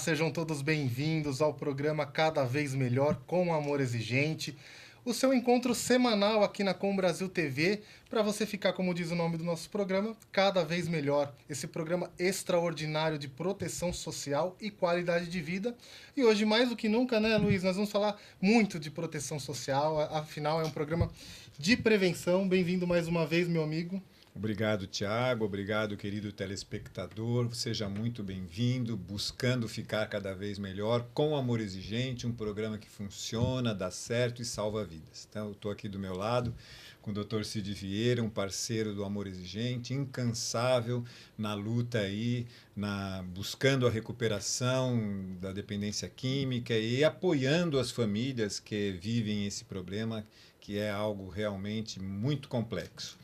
sejam todos bem-vindos ao programa Cada Vez Melhor com Amor Exigente. O seu encontro semanal aqui na Com Brasil TV, para você ficar, como diz o nome do nosso programa, cada vez melhor. Esse programa extraordinário de proteção social e qualidade de vida. E hoje, mais do que nunca, né, Luiz, nós vamos falar muito de proteção social, afinal é um programa de prevenção. Bem-vindo mais uma vez, meu amigo. Obrigado, Tiago. Obrigado, querido telespectador. Seja muito bem-vindo, buscando ficar cada vez melhor com Amor Exigente, um programa que funciona, dá certo e salva vidas. Então, eu estou aqui do meu lado com o Dr. Cid Vieira, um parceiro do Amor Exigente, incansável na luta aí, buscando a recuperação da dependência química e apoiando as famílias que vivem esse problema, que é algo realmente muito complexo.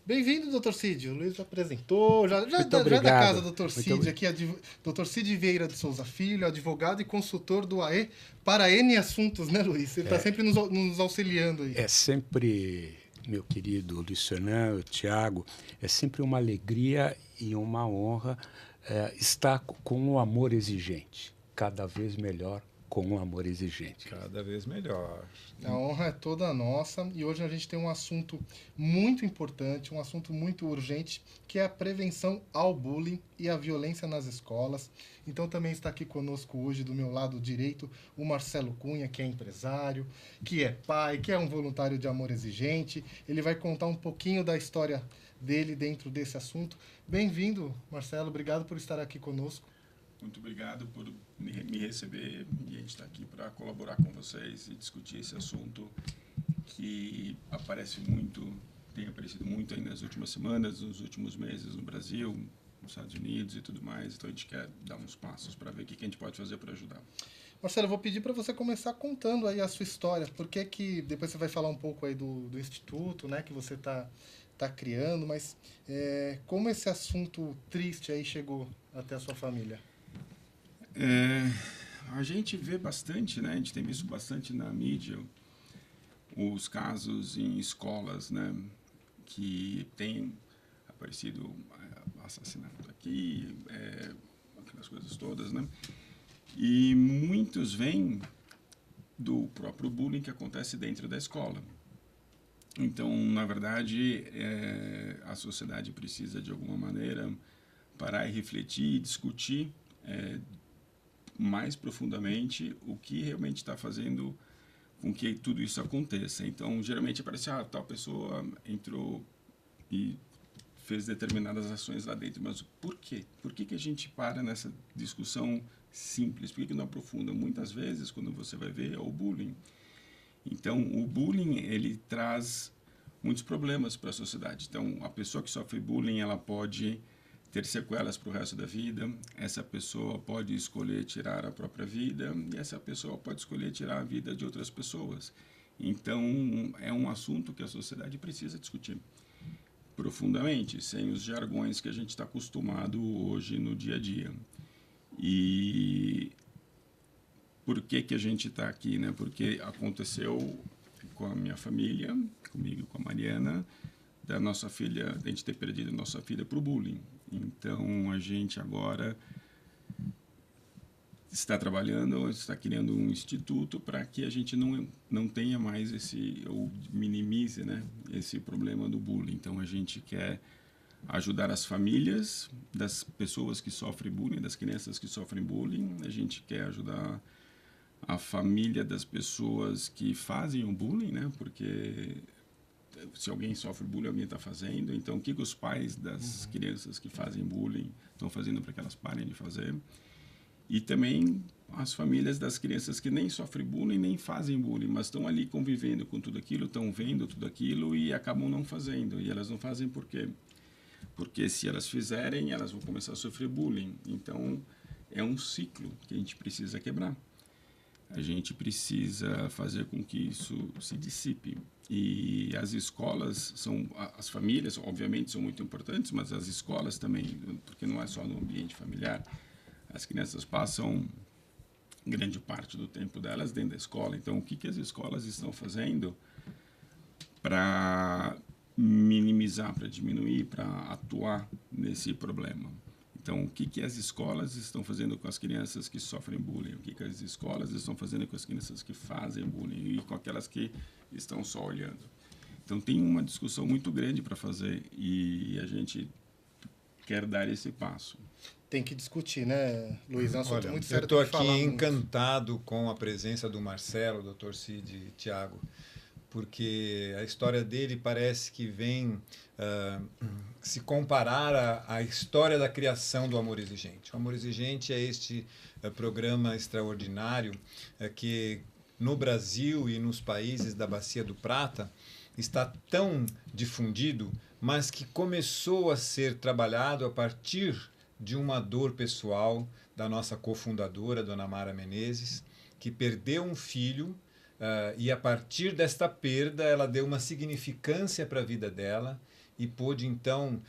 Bem-vindo, Dr. Cid. O Luiz já apresentou, já Muito é da casa, obrigado. Dr. Cid, aqui, Dr. Cid Vieira de Souza Filho, advogado e consultor do AE para N assuntos, né, Luiz? Ele está sempre nos auxiliando aí. É sempre, meu querido Luiz Fernando, Tiago, é sempre uma alegria e uma honra estar com o Amor Exigente, cada vez melhor com o Amor Exigente. Cada vez melhor. A honra é toda nossa e hoje a gente tem um assunto muito importante, um assunto muito urgente, que é a prevenção ao bullying e à violência nas escolas. Então também está aqui conosco hoje, do meu lado direito, o Marcelo Cunha, que é empresário, que é pai, que é um voluntário de Amor Exigente. Ele vai contar um pouquinho da história dele dentro desse assunto. Bem-vindo, Marcelo, obrigado por estar aqui conosco. Muito obrigado por me receber e a gente está aqui para colaborar com vocês e discutir esse assunto que tem aparecido muito aí nas últimas semanas, nos últimos meses no Brasil, nos Estados Unidos e tudo mais. Então a gente quer dar uns passos para ver o que a gente pode fazer para ajudar. Marcelo, eu vou pedir para você começar contando aí a sua história. Por que depois você vai falar um pouco aí do instituto, né, que você tá criando, mas como esse assunto triste aí chegou até a sua família? A gente vê bastante, né? A gente tem visto bastante na mídia os casos em escolas, né? Que tem aparecido assassinato aqui, aquelas coisas todas, né? E muitos vêm do próprio bullying que acontece dentro da escola. Então, na verdade, a sociedade precisa, de alguma maneira, parar e refletir e discutir mais profundamente o que realmente está fazendo com que tudo isso aconteça. Então, geralmente aparece, tal pessoa entrou e fez determinadas ações lá dentro, mas por quê? Por que a gente para nessa discussão simples? Por que não aprofunda? Muitas vezes, quando você vai ver, é o bullying. Então, o bullying, ele traz muitos problemas para a sociedade. Então, a pessoa que sofre bullying, ela pode ter sequelas para o resto da vida, essa pessoa pode escolher tirar a própria vida e essa pessoa pode escolher tirar a vida de outras pessoas. Então, é um assunto que a sociedade precisa discutir profundamente, sem os jargões que a gente está acostumado hoje no dia a dia. E por que a gente está aqui, né? Porque aconteceu com a minha família, comigo e com a Mariana, da nossa filha, a gente ter perdido a nossa filha para o bullying. Então, a gente agora está trabalhando, está criando um instituto para que a gente não tenha mais ou minimize, né, esse problema do bullying. Então, a gente quer ajudar as famílias das pessoas que sofrem bullying, das crianças que sofrem bullying. A gente quer ajudar a família das pessoas que fazem o bullying, né, porque se alguém sofre bullying, alguém está fazendo. Então, o que os pais das crianças que fazem bullying estão fazendo para que elas parem de fazer? E também as famílias das crianças que nem sofrem bullying, nem fazem bullying, mas estão ali convivendo com tudo aquilo, estão vendo tudo aquilo e acabam não fazendo. E elas não fazem por quê? Porque se elas fizerem, elas vão começar a sofrer bullying. Então, é um ciclo que a gente precisa quebrar. A gente precisa fazer com que isso se dissipe. E as escolas as famílias, obviamente, são muito importantes, mas as escolas também, porque não é só no ambiente familiar. As crianças passam grande parte do tempo delas dentro da escola. Então, o que as escolas estão fazendo para minimizar, para diminuir, para atuar nesse problema? Então, o que as escolas estão fazendo com as crianças que sofrem bullying? O que as escolas estão fazendo com as crianças que fazem bullying e com aquelas que estão só olhando? Então, tem uma discussão muito grande para fazer e a gente quer dar esse passo. Tem que discutir, né, Luiz? É um assunto Olha, muito sério. eu estou tem que aqui falar muito. encantado com a presença do Marcelo, Dr. Cid e Tiago, porque a história dele parece que vem se comparar à história da criação do Amor Exigente. O Amor Exigente é este programa extraordinário que no Brasil e nos países da Bacia do Prata está tão difundido, mas que começou a ser trabalhado a partir de uma dor pessoal da nossa cofundadora, Dona Mara Menezes, que perdeu um filho e a partir desta perda ela deu uma significância para a vida dela e pôde então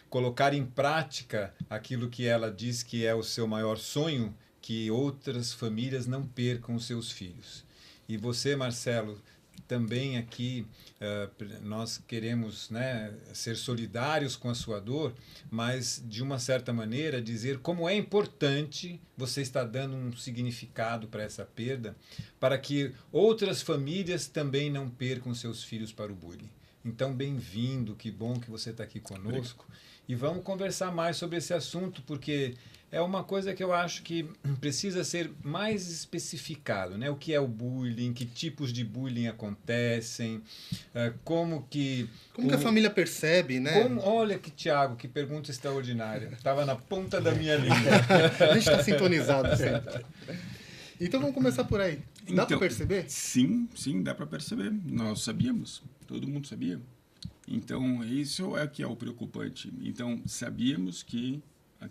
colocar em prática aquilo que ela diz que é o seu maior sonho, que outras famílias não percam seus filhos. E você, Marcelo, também aqui nós queremos, né, ser solidários com a sua dor, mas de uma certa maneira dizer como é importante você estar dando um significado para essa perda, para que outras famílias também não percam seus filhos para o bullying. Então, bem-vindo, que bom que você está aqui conosco. E vamos conversar mais sobre esse assunto, porque é uma coisa que eu acho que precisa ser mais especificado, né? O que é o bullying, que tipos de bullying acontecem, como que a família percebe, né? Olha que, Tiago, que pergunta extraordinária. Estava na ponta da minha língua. A gente está sintonizado sempre. Então vamos começar por aí. Dá para perceber? Sim, dá para perceber. Nós sabíamos, todo mundo sabia. Então, isso é que é o preocupante. Então, sabíamos que a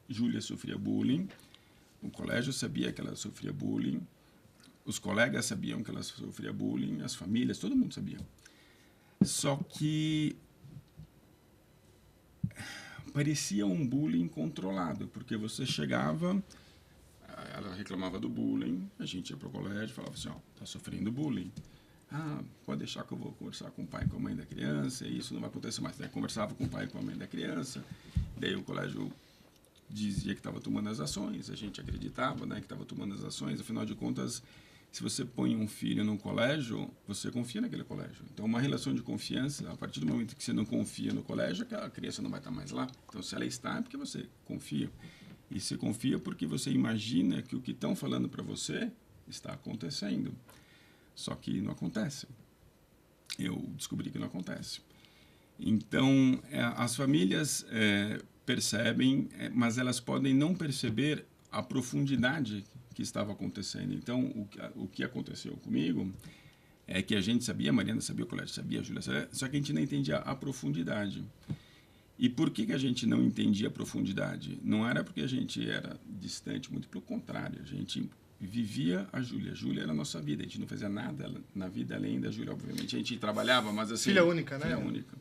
Júlia sofria bullying, o colégio sabia que ela sofria bullying, os colegas sabiam que ela sofria bullying, as famílias, todo mundo sabia. Só que parecia um bullying controlado, porque você chegava, ela reclamava do bullying, a gente ia para o colégio e falava assim, ó, tá sofrendo bullying. Ah, pode deixar que eu vou conversar com o pai e com a mãe da criança, isso não vai acontecer mais. Daí conversava com o pai e com a mãe da criança, daí o colégio dizia que estava tomando as ações, a gente acreditava, né, que estava tomando as ações, afinal de contas, se você põe um filho num colégio, você confia naquele colégio. Então, uma relação de confiança, a partir do momento que você não confia no colégio, aquela criança não vai estar mais lá. Então, se ela está, é porque você confia. E você confia porque você imagina que o que estão falando para você está acontecendo. Só que não acontece. Eu descobri que não acontece. Então, as famílias percebem, mas elas podem não perceber a profundidade que estava acontecendo. Então, o que aconteceu comigo é que a gente sabia, a Mariana sabia, o colégio sabia, a Júlia sabia, só que a gente não entendia a profundidade. E por que a gente não entendia a profundidade? Não era porque a gente era distante, muito pelo contrário, a gente vivia a Júlia. A Júlia era a nossa vida, a gente não fazia nada na vida além da Júlia, obviamente. A gente trabalhava, mas assim... Filha única, né? Filha única.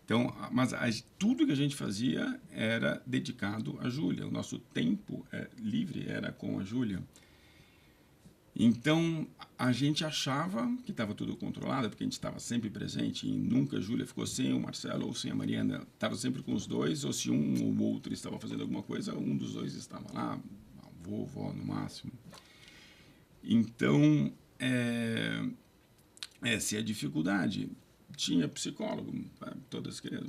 Então, mas tudo que a gente fazia era dedicado à Júlia. O nosso tempo livre era com a Júlia. Então, a gente achava que estava tudo controlado, porque a gente estava sempre presente e nunca a Júlia ficou sem o Marcelo ou sem a Mariana. Estava sempre com os dois, ou se um ou outro estava fazendo alguma coisa, um dos dois estava lá, avô, vó, no máximo. Então, essa é a dificuldade. Tinha psicólogo,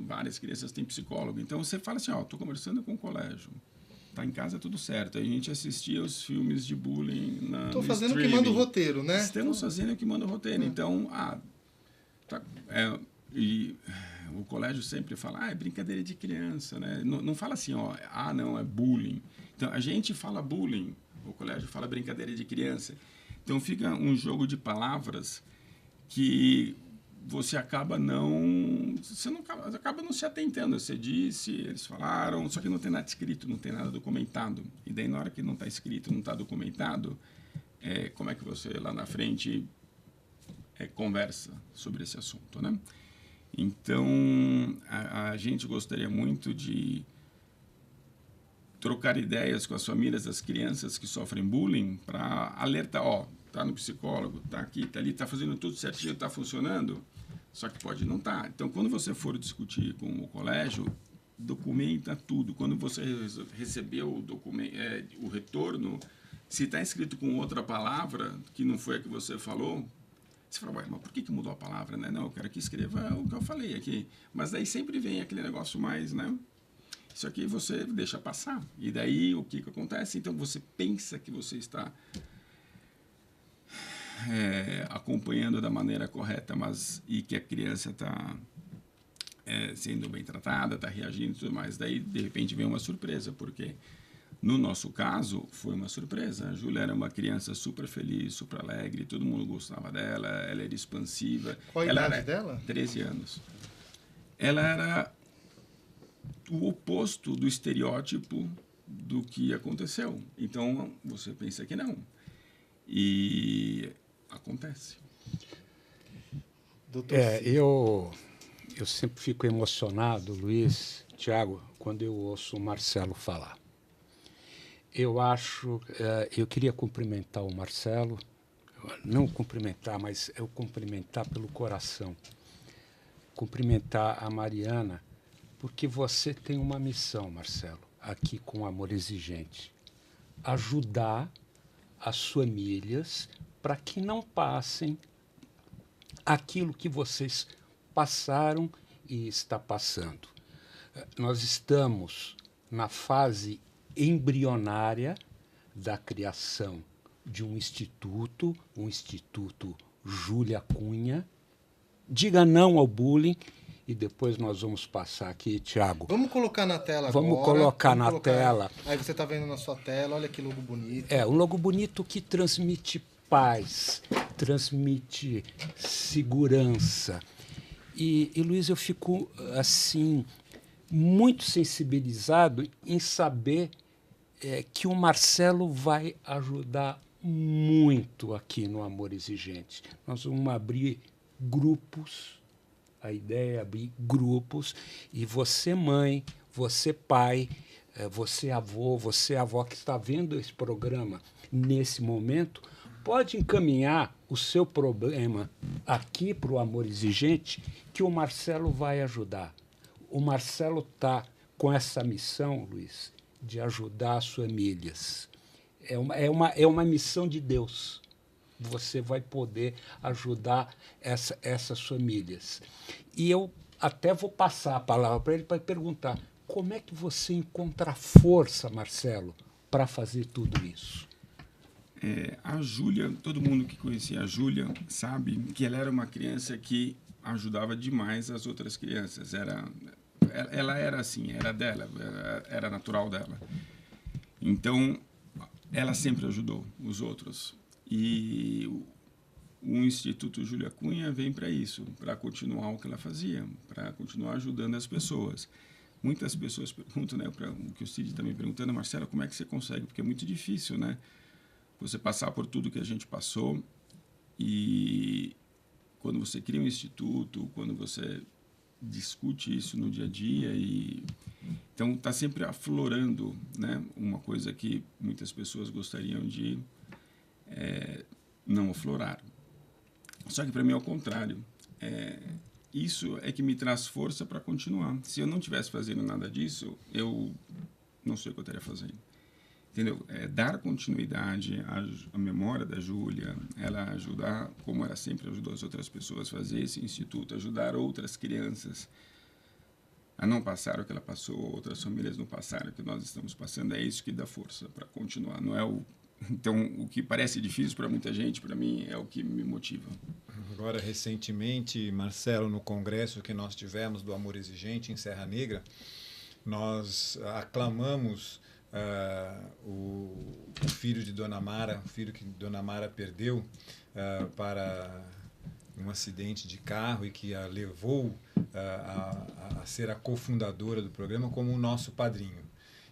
várias crianças têm psicólogo. Então, você fala assim, estou conversando com o colégio. Tá em casa tudo certo. A gente assistia os filmes de bullying no Estou fazendo streaming. o que manda o roteiro, né? Estamos fazendo o que manda o roteiro. Então, e o colégio sempre fala, é brincadeira de criança, né? Não fala assim, não, é bullying. Então, a gente fala bullying, o colégio fala brincadeira de criança. Então, fica um jogo de palavras que você acaba não se atentando. Você disse, eles falaram, só que não tem nada escrito, não tem nada documentado. E daí, na hora que não está escrito, não está documentado, como é que você lá na frente conversa sobre esse assunto, né? Então, a gente gostaria muito de trocar ideias com as famílias das crianças que sofrem bullying para alertar, tá no psicólogo, tá aqui, tá ali, tá fazendo tudo certinho, tá funcionando, só que pode não estar. Então, quando você for discutir com o colégio, documenta tudo. Quando você recebeu o documento, o retorno, se está escrito com outra palavra, que não foi a que você falou, você fala, ué, mas por que mudou a palavra, né? Não, eu quero que escreva o que eu falei aqui. Mas daí sempre vem aquele negócio mais, né? Isso aqui você deixa passar. E daí o que acontece? Então você pensa que você está acompanhando da maneira correta, e que a criança está sendo bem tratada, está reagindo e tudo mais. Daí, de repente, vem uma surpresa, porque no nosso caso foi uma surpresa. A Júlia era uma criança super feliz, super alegre, todo mundo gostava dela, ela era expansiva. Qual a idade dela? 13 anos. Ela era o oposto do estereótipo do que aconteceu. Então, você pensa que não. E acontece. Doutor eu sempre fico emocionado, Luiz, Tiago, quando eu ouço o Marcelo falar. Eu queria cumprimentar o Marcelo, não cumprimentar, mas eu cumprimentar pelo coração. Cumprimentar a Mariana, porque você tem uma missão, Marcelo, aqui com Amor Exigente. Ajudar as famílias para que não passem aquilo que vocês passaram e está passando. Nós estamos na fase embrionária da criação de um instituto Júlia Cunha. Diga não ao bullying. E depois nós vamos passar aqui, Tiago. Vamos colocar na tela agora. Vamos colocar na tela. Aí você está vendo na sua tela, olha que logo bonito. Um logo bonito que transmite paz, transmite segurança. E Luiz, eu fico, assim, muito sensibilizado em saber que o Marcelo vai ajudar muito aqui no Amor Exigente. Nós vamos abrir grupos. A ideia é abrir grupos e você, mãe, você, pai, você, avô, você, avó, que está vendo esse programa nesse momento, pode encaminhar o seu problema aqui para o Amor Exigente, que o Marcelo vai ajudar. O Marcelo está com essa missão, Luiz, de ajudar as famílias. É uma missão de Deus. Você vai poder ajudar essas famílias. E eu até vou passar a palavra para ele para perguntar como é que você encontra força, Marcelo, para fazer tudo isso? A Júlia, todo mundo que conhecia a Júlia sabe que ela era uma criança que ajudava demais as outras crianças. Ela era assim, era dela, era natural dela. Então, ela sempre ajudou os outros. E o Instituto Júlia Cunha vem para isso, para continuar o que ela fazia, para continuar ajudando as pessoas. Muitas pessoas perguntam, né, o que o Cid está me perguntando, Marcelo, como é que você consegue? Porque é muito difícil, né? Você passar por tudo que a gente passou e quando você cria um instituto, quando você discute isso no dia a dia então está sempre aflorando, né, uma coisa que muitas pessoas gostariam de não aflorar. Só que para mim é o contrário. Isso é que me traz força para continuar. Se eu não estivesse fazendo nada disso, eu não sei o que eu estaria fazendo. Entendeu? Dar continuidade à memória da Júlia, ela ajudar, como ela sempre ajudou as outras pessoas a fazer esse instituto, ajudar outras crianças a não passar o que ela passou, outras famílias não passaram o que nós estamos passando, é isso que dá força para continuar. Não é Então, o que parece difícil para muita gente, para mim, é o que me motiva. Agora, recentemente, Marcelo, no congresso que nós tivemos do Amor Exigente em Serra Negra, nós aclamamos o filho de Dona Mara, o filho que Dona Mara perdeu para um acidente de carro e que a levou a ser a cofundadora do programa como o nosso padrinho.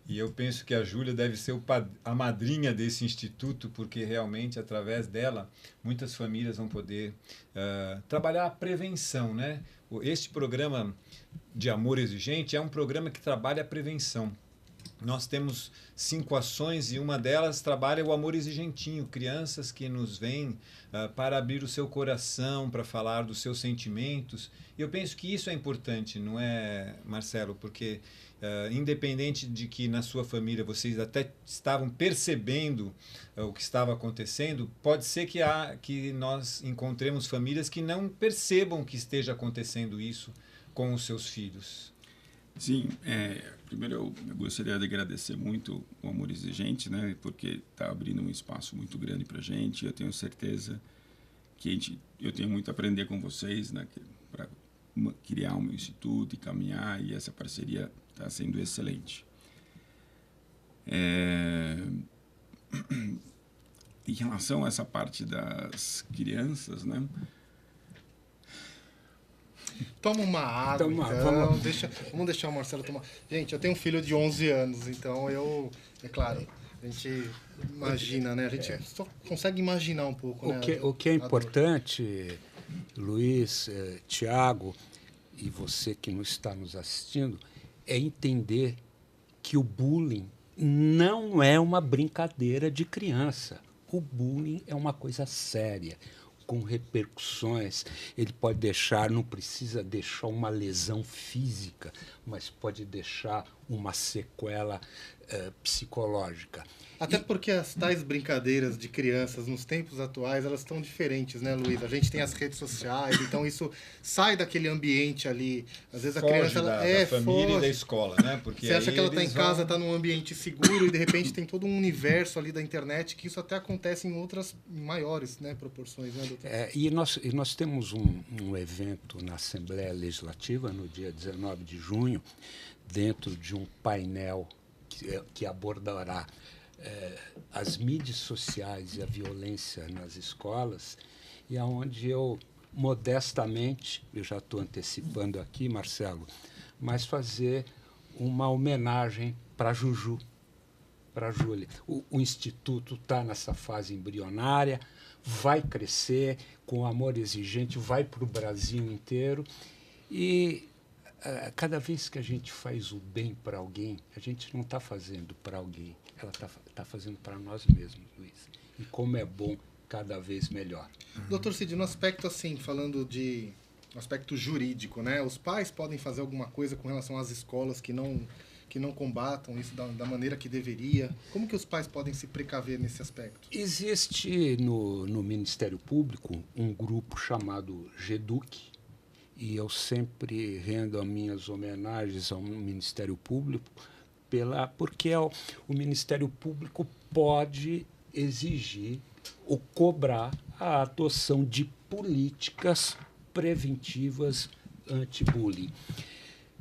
E eu penso que a Júlia deve ser a madrinha desse instituto, porque realmente, através dela, muitas famílias vão poder trabalhar a prevenção, né? Este programa de Amor Exigente é um programa que trabalha a prevenção. Nós temos 5 ações e uma delas trabalha o amor exigentinho, crianças que nos vêm para abrir o seu coração, para falar dos seus sentimentos. E eu penso que isso é importante, não é, Marcelo? Porque independente de que na sua família vocês até estavam percebendo o que estava acontecendo, pode ser que nós encontremos famílias que não percebam que esteja acontecendo isso com os seus filhos. Sim, primeiro eu gostaria de agradecer muito o Amor Exigente, né, porque está abrindo um espaço muito grande para a gente. Eu tenho certeza que eu tenho muito a aprender com vocês, né, para criar o meu instituto e caminhar, e essa parceria está sendo excelente. Em relação a essa parte das crianças, né? Toma uma água, vamos deixar o Marcelo tomar. Gente, eu tenho um filho de 11 anos, então é claro, a gente imagina, né? A gente só consegue imaginar um pouco, né? O que é importante, Luiz, Tiago, e você que não está nos assistindo, é entender que o bullying não é uma brincadeira de criança. O bullying é uma coisa séria, com repercussões. Ele pode deixar, não precisa deixar uma lesão física, mas pode deixar uma sequela psicológica. Até porque as tais brincadeiras de crianças nos tempos atuais, elas estão diferentes, né, Luiz? A gente tem as redes sociais, então isso sai daquele ambiente ali. Às vezes a criança da família foge. E da escola, né? Porque você acha que ela está em casa, está num ambiente seguro e de repente tem todo um universo ali da internet que isso até acontece em outras maiores, né, proporções, né, doutor? E nós temos um evento na Assembleia Legislativa no dia 19 de junho, dentro de um painel que abordará as mídias sociais e a violência nas escolas, e aonde eu, modestamente, eu já estou antecipando aqui, Marcelo, mas fazer uma homenagem para a Juju, para a Júlia. O Instituto está nessa fase embrionária, vai crescer, com Amor Exigente, vai para o Brasil inteiro, e cada vez que a gente faz o bem para alguém, a gente não está fazendo para alguém, ela está fazendo para nós mesmos, Luiz. E como é bom, cada vez melhor. Doutor Cid, no aspecto assim, falando de aspecto jurídico, né? Os pais podem fazer alguma coisa com relação às escolas que não combatam isso da maneira que deveria? Como que os pais podem se precaver nesse aspecto? Existe no Ministério Público um grupo chamado GEDUC, e eu sempre rendo as minhas homenagens ao Ministério Público, porque o Ministério Público pode exigir ou cobrar a adoção de políticas preventivas anti-bullying.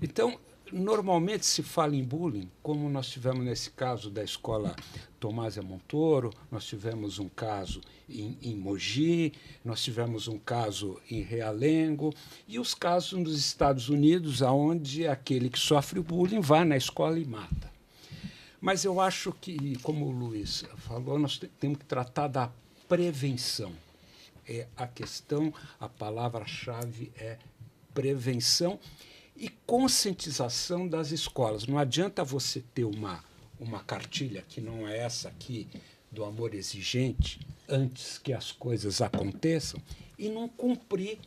Então, normalmente se fala em bullying, como nós tivemos nesse caso da escola Tomásia Montoro, nós tivemos um caso em Mogi, nós tivemos um caso em Realengo, e os casos nos Estados Unidos, onde aquele que sofre o bullying vai na escola e mata. Mas eu acho que, como o Luiz falou, nós temos que tratar da prevenção. A questão, a palavra-chave é prevenção e conscientização das escolas. Não adianta você ter uma cartilha, que não é essa aqui, do Amor Exigente, antes que as coisas aconteçam, e não cumprir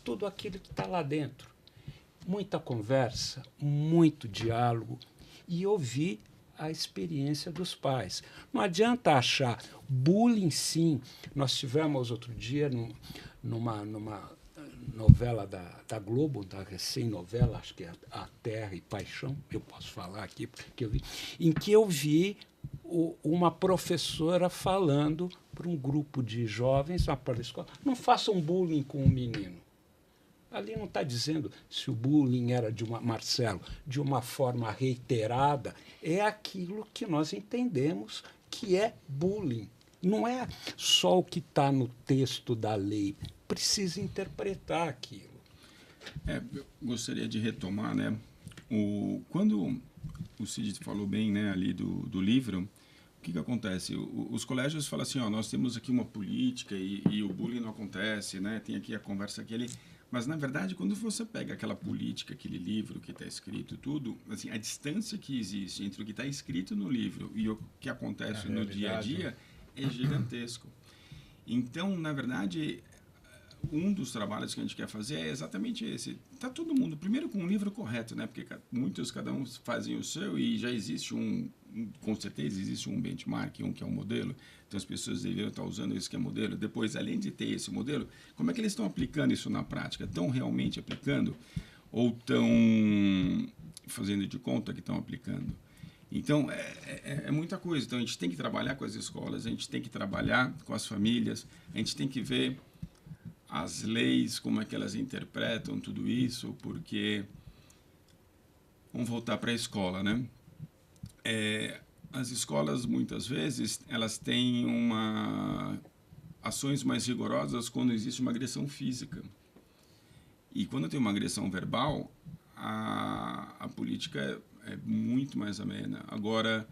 tudo aquilo que está lá dentro. Muita conversa, muito diálogo e ouvir a experiência dos pais. Não adianta achar bullying, sim. Nós tivemos outro dia numa novela da Globo, da recém-novela, acho que é A Terra e Paixão, eu posso falar aqui, porque eu vi, em que eu vi uma professora falando para um grupo de jovens na porta da escola: não façam bullying com o menino. Ali não está dizendo se o bullying era Marcelo, de uma forma reiterada, é aquilo que nós entendemos que é bullying. Não é só o que está no texto da lei, precisa interpretar aquilo. Eu gostaria de retomar, né? Quando o Cid falou bem, né, ali do livro, o que acontece? Os colégios falam assim: nós temos aqui uma política e o bullying não acontece, né? Tem aqui a conversa aqui. Mas, na verdade, quando você pega aquela política, aquele livro que está escrito tudo, assim, a distância que existe entre o que está escrito no livro e o que acontece no dia a dia é gigantesco. Então, na verdade, um dos trabalhos que a gente quer fazer é exatamente esse. Tá todo mundo, primeiro com um livro correto, né? Porque cada um fazem o seu e já existe com certeza existe um benchmark, que é um modelo. Então as pessoas deveriam estar usando esse que é modelo. Depois, além de ter esse modelo, como é que eles estão aplicando isso na prática? Estão realmente aplicando ou estão fazendo de conta que estão aplicando? Então, é muita coisa. Então, a gente tem que trabalhar com as escolas, a gente tem que trabalhar com as famílias, a gente tem que ver as leis, como é que elas interpretam tudo isso, porque... Vamos voltar para a escola, né? As escolas, muitas vezes, elas têm ações mais rigorosas quando existe uma agressão física. E quando tem uma agressão verbal, a política é muito mais amena. Agora,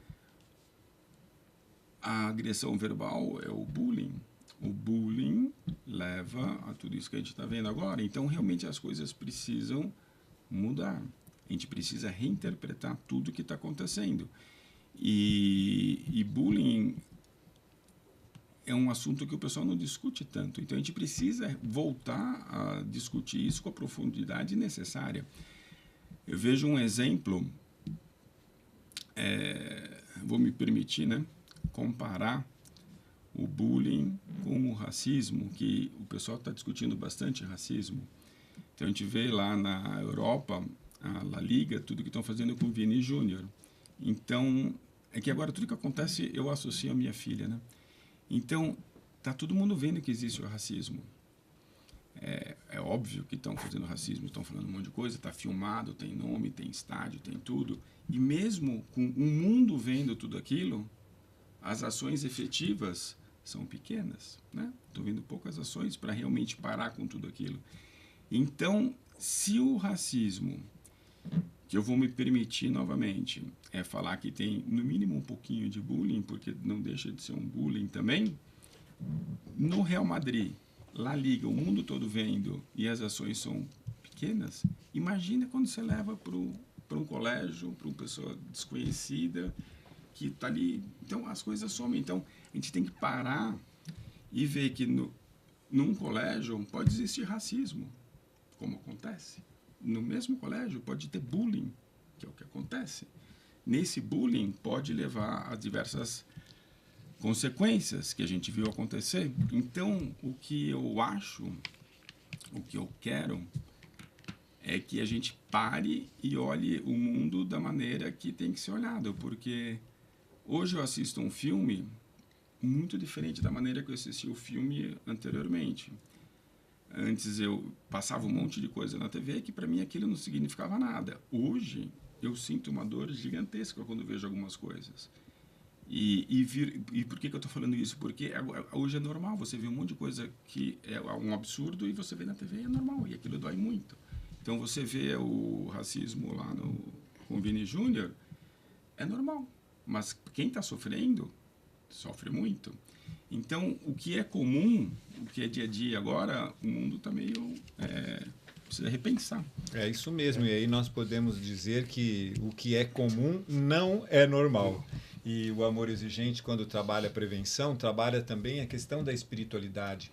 a agressão verbal é o bullying. O bullying leva a tudo isso que a gente está vendo agora. Então, realmente, as coisas precisam mudar. A gente precisa reinterpretar tudo o que está acontecendo. E bullying é um assunto que o pessoal não discute tanto. Então, a gente precisa voltar a discutir isso com a profundidade necessária. Eu vejo um exemplo, vou me permitir, né, comparar o bullying com o racismo, que o pessoal está discutindo bastante racismo. Então, a gente vê lá na Europa, a La Liga, tudo que estão fazendo com o Vini Júnior. Então, é que agora tudo que acontece eu associo a minha filha, né? Então, tá todo mundo vendo que existe o racismo. É óbvio que estão fazendo racismo, estão falando um monte de coisa, está filmado, tem nome, tem estádio, tem tudo. E mesmo com o mundo vendo tudo aquilo, as ações efetivas são pequenas, né? Estou vendo poucas ações para realmente parar com tudo aquilo. Então, se o racismo, que eu vou me permitir novamente, falar que tem no mínimo um pouquinho de bullying, porque não deixa de ser um bullying também, no Real Madrid, La Liga, o mundo todo vendo e as ações são pequenas, imagina quando você leva para um colégio, para uma pessoa desconhecida que está ali. Então, as coisas somem. Então, a gente tem que parar e ver que num colégio pode existir racismo, como acontece. No mesmo colégio pode ter bullying, que é o que acontece. Nesse bullying pode levar a diversas consequências que a gente viu acontecer. Então, o que eu acho, o que eu quero, é que a gente pare e olhe o mundo da maneira que tem que ser olhado, porque hoje eu assisto um filme muito diferente da maneira que eu assisti o filme anteriormente. Antes eu passava um monte de coisa na TV que para mim aquilo não significava nada. Hoje eu sinto uma dor gigantesca quando vejo algumas coisas. E por que eu estou falando isso? Porque hoje é normal, você vê um monte de coisa que é um absurdo e você vê na TV e é normal, e aquilo dói muito. Então você vê o racismo lá com o Vini Júnior, é normal. Mas quem está sofrendo, sofre muito. Então, o que é comum, o que é dia a dia agora, o mundo está meio... precisa repensar. É isso mesmo. E aí nós podemos dizer que o que é comum não é normal. E o Amor Exigente, quando trabalha a prevenção, trabalha também a questão da espiritualidade.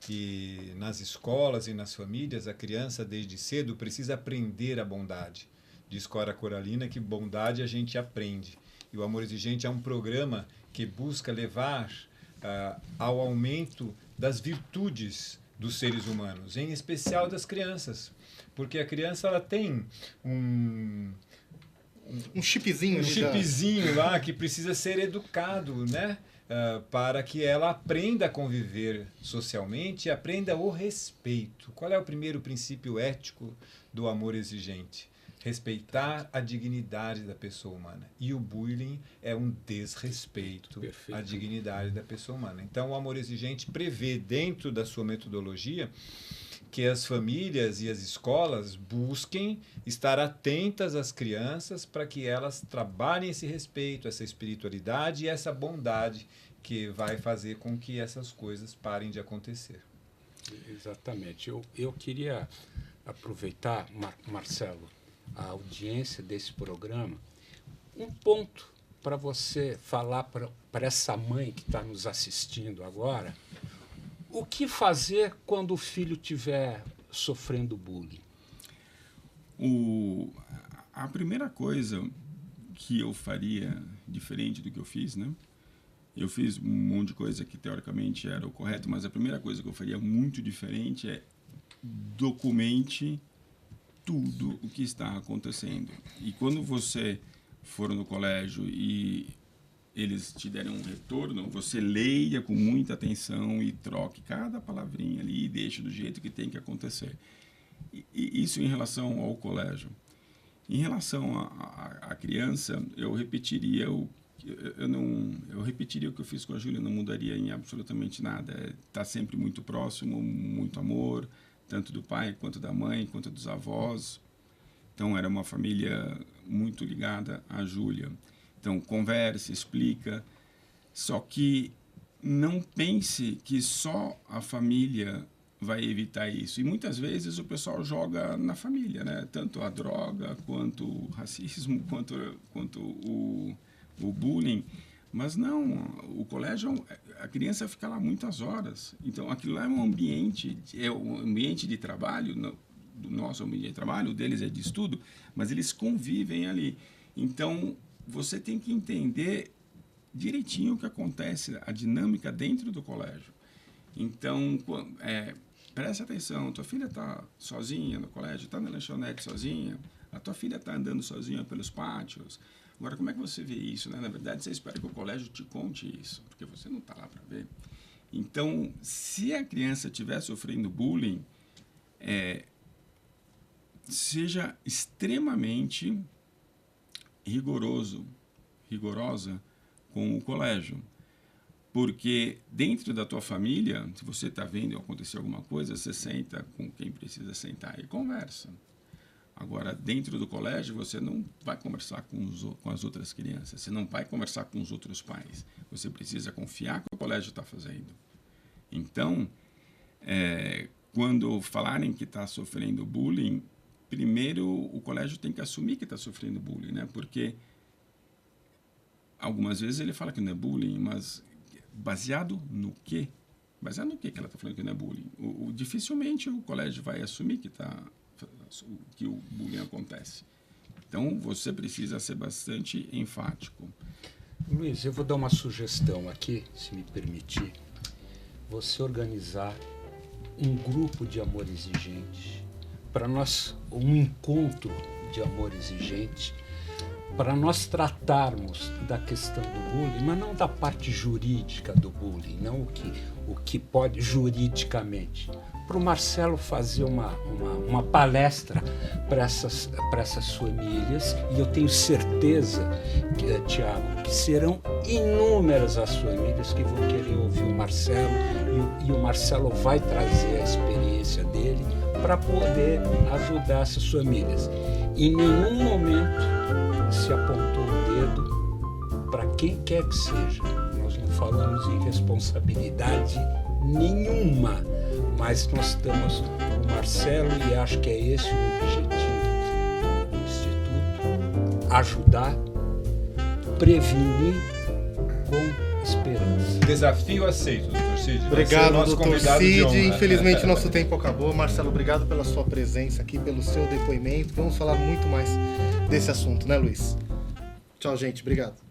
E nas escolas e nas famílias, a criança, desde cedo, precisa aprender a bondade. Diz Cora Coralina que bondade a gente aprende. E o Amor Exigente é um programa que busca levar ao aumento das virtudes dos seres humanos, em especial das crianças. Porque a criança ela tem um chipzinho. Chipzinho lá que precisa ser educado, né? Para que ela aprenda a conviver socialmente e aprenda o respeito. Qual é o primeiro princípio ético do amor exigente? Respeitar a dignidade da pessoa humana. E o bullying é um desrespeito à dignidade da pessoa humana. Então, o amor exigente prevê, dentro da sua metodologia, que as famílias e as escolas busquem estar atentas às crianças para que elas trabalhem esse respeito, essa espiritualidade e essa bondade que vai fazer com que essas coisas parem de acontecer. Exatamente. Eu queria aproveitar, Marcelo, a audiência desse programa, um ponto para você falar para essa mãe que está nos assistindo agora, O que fazer quando o filho estiver sofrendo bullying? A primeira coisa que eu faria diferente do que eu fiz, né? Eu fiz um monte de coisa que teoricamente era o correto, mas a primeira coisa que eu faria muito diferente é documente tudo o que está acontecendo. E quando você for no colégio e eles te derem um retorno, você leia com muita atenção e troque cada palavrinha ali e deixe do jeito que tem que acontecer. E isso em relação ao colégio. Em relação à criança, eu repetiria o que eu fiz com a Júlia, não mudaria em absolutamente nada. Tá sempre muito próximo, muito amor, tanto do pai quanto da mãe, quanto dos avós. Então era uma família muito ligada à Júlia. Então converse, explica, só que não pense que só a família vai evitar isso. E muitas vezes o pessoal joga na família, né? Tanto a droga, quanto o racismo, quanto o bullying. Mas não, o colégio, a criança fica lá muitas horas. Então aquilo lá é um ambiente de trabalho, do nosso ambiente de trabalho, o deles é de estudo, mas eles convivem ali. Então você tem que entender direitinho o que acontece, a dinâmica dentro do colégio. Então, preste atenção, tua filha está sozinha no colégio, está na lanchonete sozinha, a tua filha está andando sozinha pelos pátios. Agora, como é que você vê isso, né? Na verdade, você espera que o colégio te conte isso, porque você não está lá para ver. Então, se a criança estiver sofrendo bullying, seja extremamente rigorosa com o colégio. Porque dentro da tua família, se você está vendo acontecer alguma coisa, você senta com quem precisa sentar e conversa. Agora, dentro do colégio, você não vai conversar com as outras crianças, você não vai conversar com os outros pais. Você precisa confiar que o colégio está fazendo. Então, quando falarem que está sofrendo bullying, primeiro o colégio tem que assumir que está sofrendo bullying, né? Porque algumas vezes ele fala que não é bullying, mas baseado no quê? Baseado no quê que ela está falando que não é bullying? Dificilmente o colégio vai assumir que o bullying acontece. Então, você precisa ser bastante enfático. Luiz, eu vou dar uma sugestão aqui, se me permitir. Você organizar um grupo de amor exigente, para nós, um encontro de amor exigente, para nós tratarmos da questão do bullying, mas não da parte jurídica do bullying, não o que pode juridicamente. Para o Marcelo fazer uma palestra para essas famílias, e eu tenho certeza, Tiago, que serão inúmeras as famílias que vão querer ouvir o Marcelo, e o Marcelo vai trazer a experiência dele para poder ajudar essas famílias. Em nenhum momento se apontou o dedo para quem quer que seja. Nós não falamos em responsabilidade nenhuma, mas nós estamos com o Marcelo, e acho que é esse o objetivo do Instituto: ajudar, prevenir com esperança. Desafio aceito, Dr. Cid. Obrigado, nosso Dr. convidado de honra. Cid. Infelizmente, nosso tempo acabou. Marcelo, obrigado pela sua presença aqui, pelo seu depoimento. Vamos falar muito mais desse assunto, né, Luiz? Tchau, gente. Obrigado.